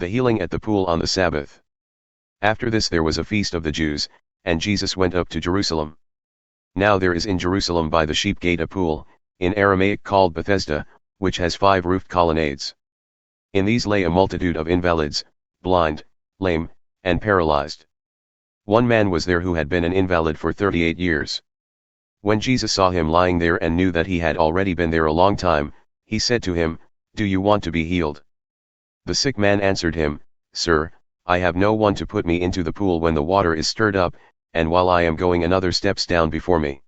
The healing at the pool on the Sabbath. After this there was a feast of the Jews, and Jesus went up to Jerusalem. Now there is in Jerusalem by the sheep gate a pool, in Aramaic called Bethesda, which has 5 roofed colonnades. In these lay a multitude of invalids, blind, lame, and paralyzed. One man was there who had been an invalid for 38 years. When Jesus saw him lying there and knew that he had already been there a long time, he said to him, "Do you want to be healed?" The sick man answered him, "Sir, I have no one to put me into the pool when the water is stirred up, and while I am going another steps down before me."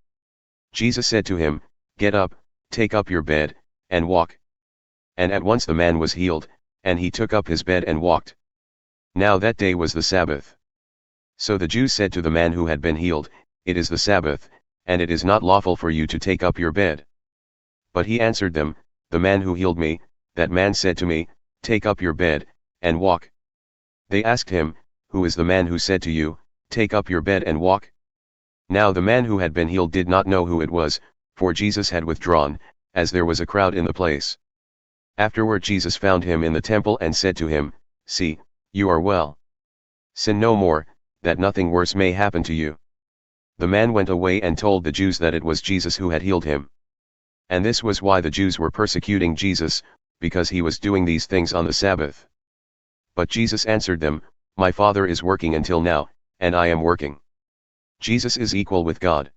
Jesus said to him, "Get up, take up your bed, and walk." And at once the man was healed, and he took up his bed and walked. Now that day was the Sabbath. So the Jews said to the man who had been healed, "It is the Sabbath, and it is not lawful for you to take up your bed." But he answered them, "The man who healed me, that man said to me, 'Take up your bed, and walk.'" They asked him, "Who is the man who said to you, 'Take up your bed and walk'?" Now the man who had been healed did not know who it was, for Jesus had withdrawn, as there was a crowd in the place. Afterward Jesus found him in the temple and said to him, "See, you are well. Sin no more, that nothing worse may happen to you." The man went away and told the Jews that it was Jesus who had healed him. And this was why the Jews were persecuting Jesus, because he was doing these things on the Sabbath. But Jesus answered them, "My Father is working until now, and I am working." Jesus is equal with God.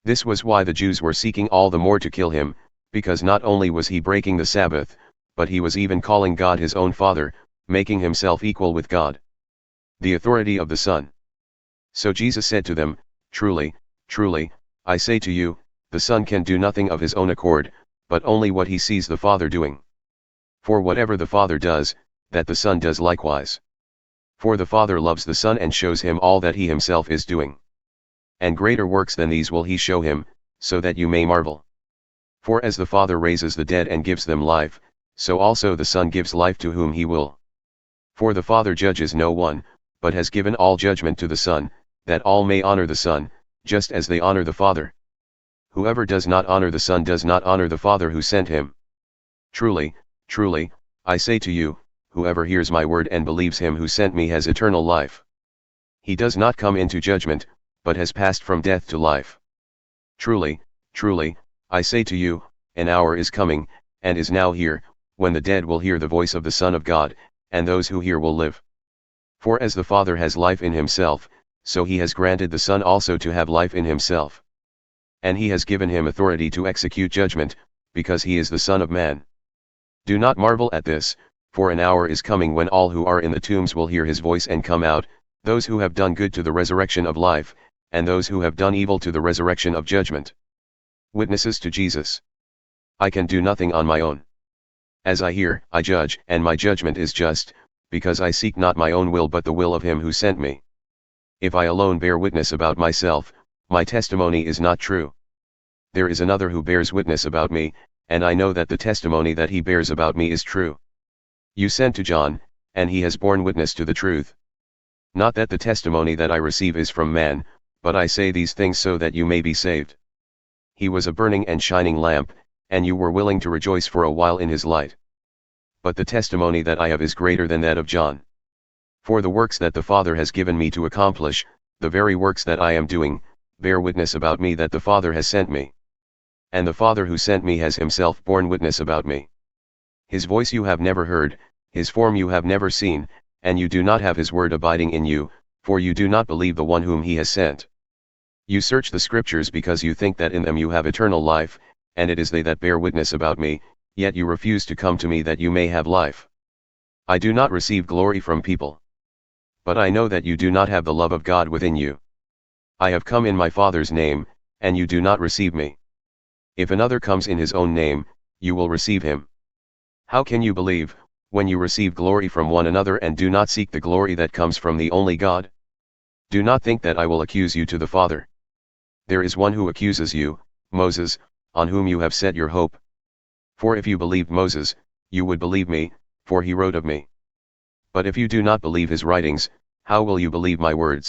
This was why the Jews were seeking all the more to kill him, because not only was he breaking the Sabbath, but he was even calling God his own Father, making himself equal with God. The authority of the Son. So Jesus said to them, "Truly, truly, I say to you, the Son can do nothing of his own accord, but only what he sees the Father doing. For whatever the Father does, that the Son does likewise. For the Father loves the Son and shows him all that he himself is doing. And greater works than these will he show him, so that you may marvel. For as the Father raises the dead and gives them life, so also the Son gives life to whom he will. For the Father judges no one, but has given all judgment to the Son, that all may honor the Son, just as they honor the Father. Whoever does not honor the Son does not honor the Father who sent him. Truly, truly, I say to you, whoever hears my word and believes him who sent me has eternal life. He does not come into judgment, but has passed from death to life. Truly, truly, I say to you, an hour is coming, and is now here, when the dead will hear the voice of the Son of God, and those who hear will live. For as the Father has life in himself, so he has granted the Son also to have life in himself. And he has given him authority to execute judgment, because he is the Son of Man. Do not marvel at this, for an hour is coming when all who are in the tombs will hear his voice and come out, those who have done good to the resurrection of life, and those who have done evil to the resurrection of judgment. Witnesses to Jesus. I can do nothing on my own. As I hear, I judge, and my judgment is just, because I seek not my own will but the will of him who sent me. If I alone bear witness about myself, my testimony is not true. There is another who bears witness about me, and I know that the testimony that he bears about me is true. You sent to John, and he has borne witness to the truth. Not that the testimony that I receive is from man, but I say these things so that you may be saved. He was a burning and shining lamp, and you were willing to rejoice for a while in his light. But the testimony that I have is greater than that of John. For the works that the Father has given me to accomplish, the very works that I am doing, bear witness about me that the Father has sent me. And the Father who sent me has himself borne witness about me. His voice you have never heard, his form you have never seen, and you do not have his word abiding in you, for you do not believe the one whom he has sent. You search the Scriptures because you think that in them you have eternal life, and it is they that bear witness about me, yet you refuse to come to me that you may have life. I do not receive glory from people. But I know that you do not have the love of God within you. I have come in my Father's name, and you do not receive me. If another comes in his own name, you will receive him. How can you believe, when you receive glory from one another and do not seek the glory that comes from the only God? Do not think that I will accuse you to the Father. There is one who accuses you, Moses, on whom you have set your hope. For if you believed Moses, you would believe me, for he wrote of me. But if you do not believe his writings, how will you believe my words?